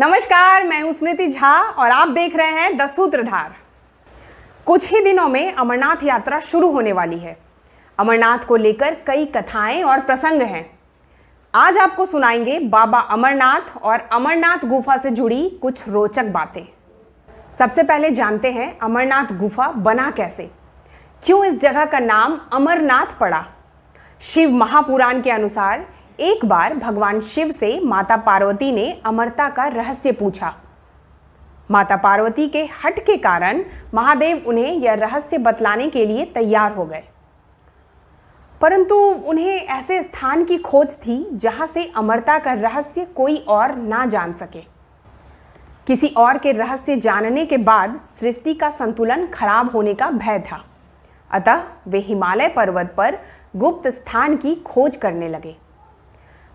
नमस्कार, मैं हूं स्मृति झा और आप देख रहे हैं द सूत्रधार। कुछ ही दिनों में अमरनाथ यात्रा शुरू होने वाली है। अमरनाथ को लेकर कई कथाएं और प्रसंग हैं। आज आपको सुनाएंगे बाबा अमरनाथ और अमरनाथ गुफा से जुड़ी कुछ रोचक बातें। सबसे पहले जानते हैं अमरनाथ गुफा बना कैसे, क्यों इस जगह का नाम अमरनाथ पड़ा। शिव महापुराण के अनुसार एक बार भगवान शिव से माता पार्वती ने अमरता का रहस्य पूछा। माता पार्वती के हठ के कारण महादेव उन्हें यह रहस्य बतलाने के लिए तैयार हो गए, परंतु उन्हें ऐसे स्थान की खोज थी जहां से अमरता का रहस्य कोई और ना जान सके। किसी और के रहस्य जानने के बाद सृष्टि का संतुलन खराब होने का भय था, अतः वे हिमालय पर्वत पर गुप्त स्थान की खोज करने लगे।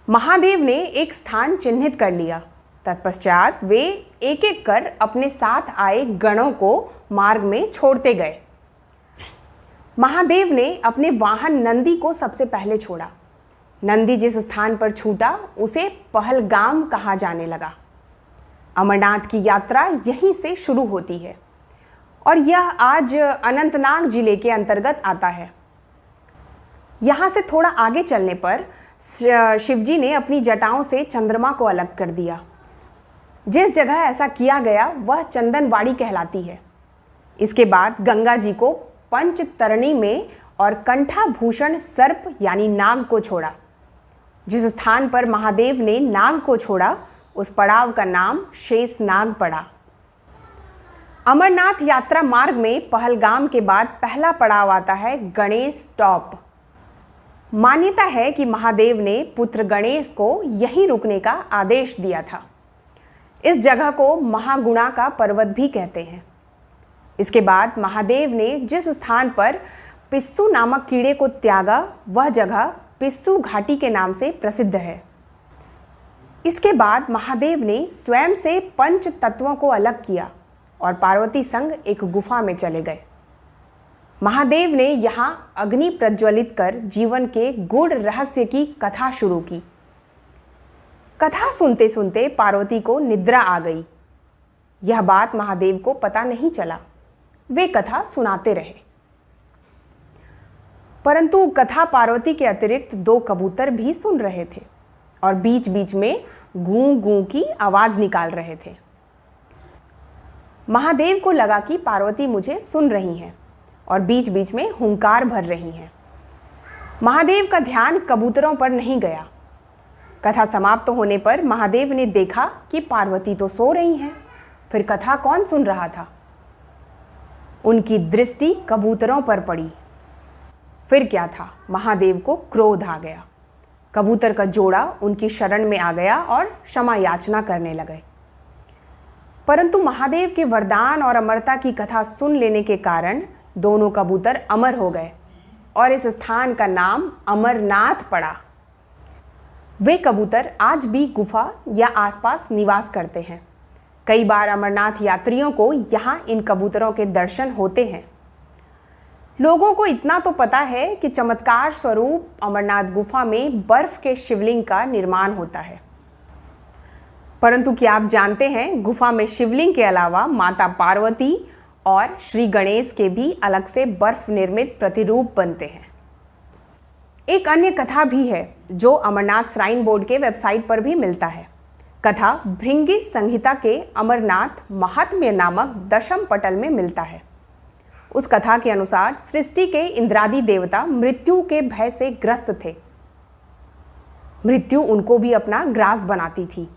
महादेव ने एक स्थान चिन्हित कर लिया। तत्पश्चात वे एक एक कर अपने साथ आए गणों को मार्ग में छोड़ते गए। महादेव ने अपने वाहन नंदी को सबसे पहले छोड़ा। नंदी जिस स्थान पर छूटा उसे पहलगाम कहा जाने लगा। अमरनाथ की यात्रा यहीं से शुरू होती है और यह आज अनंतनाग जिले के अंतर्गत आता है। यहाँ से थोड़ा आगे चलने पर शिवजी ने अपनी जटाओं से चंद्रमा को अलग कर दिया। जिस जगह ऐसा किया गया वह चंदनवाड़ी कहलाती है। इसके बाद गंगा जी को पंचतरणी में और कंठाभूषण सर्प यानी नाग को छोड़ा। जिस स्थान पर महादेव ने नाग को छोड़ा उस पड़ाव का नाम शेषनाग पड़ा। अमरनाथ यात्रा मार्ग में पहलगाम के बाद पहला पड़ाव आता है गणेश टॉप। मान्यता है कि महादेव ने पुत्र गणेश को यहीं रुकने का आदेश दिया था। इस जगह को महागुणा का पर्वत भी कहते हैं। इसके बाद महादेव ने जिस स्थान पर पिस्सू नामक कीड़े को त्यागा वह जगह पिस्सू घाटी के नाम से प्रसिद्ध है। इसके बाद महादेव ने स्वयं से पंच तत्वों को अलग किया और पार्वती संग एक गुफा में चले गए। महादेव ने यहाँ अग्नि प्रज्वलित कर जीवन के गूढ़ रहस्य की कथा शुरू की। कथा सुनते सुनते पार्वती को निद्रा आ गई। यह बात महादेव को पता नहीं चला। वे कथा सुनाते रहे, परंतु कथा पार्वती के अतिरिक्त 2 कबूतर भी सुन रहे थे और बीच बीच में गूं गूं की आवाज निकाल रहे थे। महादेव को लगा कि पार्वती मुझे सुन रही हैं और बीच बीच में हुंकार भर रही हैं। महादेव का ध्यान कबूतरों पर नहीं गया। कथा समाप्त होने पर महादेव ने देखा कि पार्वती तो सो रही हैं, फिर कथा कौन सुन रहा था। उनकी दृष्टि कबूतरों पर पड़ी। फिर क्या था, महादेव को क्रोध आ गया। कबूतर का जोड़ा उनकी शरण में आ गया और क्षमा याचना करने लगे, परंतु महादेव के वरदान और अमरता की कथा सुन लेने के कारण दोनों कबूतर अमर हो गए और इस स्थान का नाम अमरनाथ पड़ा। वे कबूतर आज भी गुफा या आसपास निवास करते हैं। कई बार अमरनाथ यात्रियों को यहाँ इन कबूतरों के दर्शन होते हैं। लोगों को इतना तो पता है कि चमत्कार स्वरूप अमरनाथ गुफा में बर्फ के शिवलिंग का निर्माण होता है, परंतु क्या आप जानते हैं गुफा में शिवलिंग के अलावा माता पार्वती और श्री गणेश के भी अलग से बर्फ निर्मित प्रतिरूप बनते हैं। एक अन्य कथा भी है जो अमरनाथ श्राइन बोर्ड के वेबसाइट पर भी मिलता है। कथा भृंगी संहिता के अमरनाथ महात्म्य नामक दशम पटल में मिलता है। उस कथा के अनुसार सृष्टि के इंद्रादि देवता मृत्यु के भय से ग्रस्त थे। मृत्यु उनको भी अपना ग्रास बनाती थी।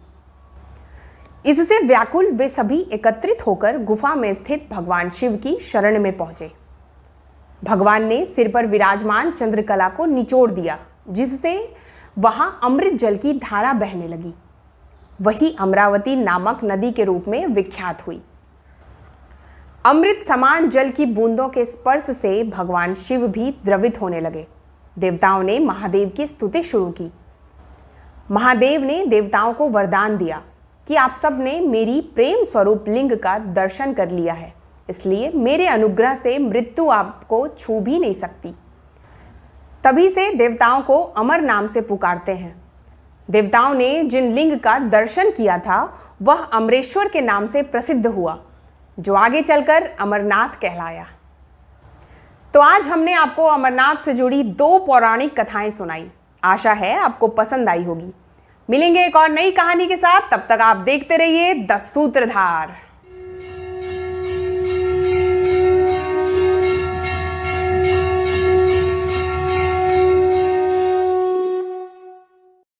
इससे व्याकुल वे सभी एकत्रित होकर गुफा में स्थित भगवान शिव की शरण में पहुंचे। भगवान ने सिर पर विराजमान चंद्रकला को निचोड़ दिया, जिससे वहां अमृत जल की धारा बहने लगी। वही अमरावती नामक नदी के रूप में विख्यात हुई। अमृत समान जल की बूंदों के स्पर्श से भगवान शिव भी द्रवित होने लगे। देवताओं ने महादेव की स्तुति शुरू की। महादेव ने देवताओं को वरदान दिया कि आप सब ने मेरी प्रेम स्वरूप लिंग का दर्शन कर लिया है, इसलिए मेरे अनुग्रह से मृत्यु आपको छू भी नहीं सकती। तभी से देवताओं को अमर नाम से पुकारते हैं। देवताओं ने जिन लिंग का दर्शन किया था वह अमरेश्वर के नाम से प्रसिद्ध हुआ, जो आगे चलकर अमरनाथ कहलाया। तो आज हमने आपको अमरनाथ से जुड़ी 2 पौराणिक कथाएं सुनाई। आशा है आपको पसंद आई होगी। मिलेंगे एक और नई कहानी के साथ, तब तक आप देखते रहिए द सूत्रधार।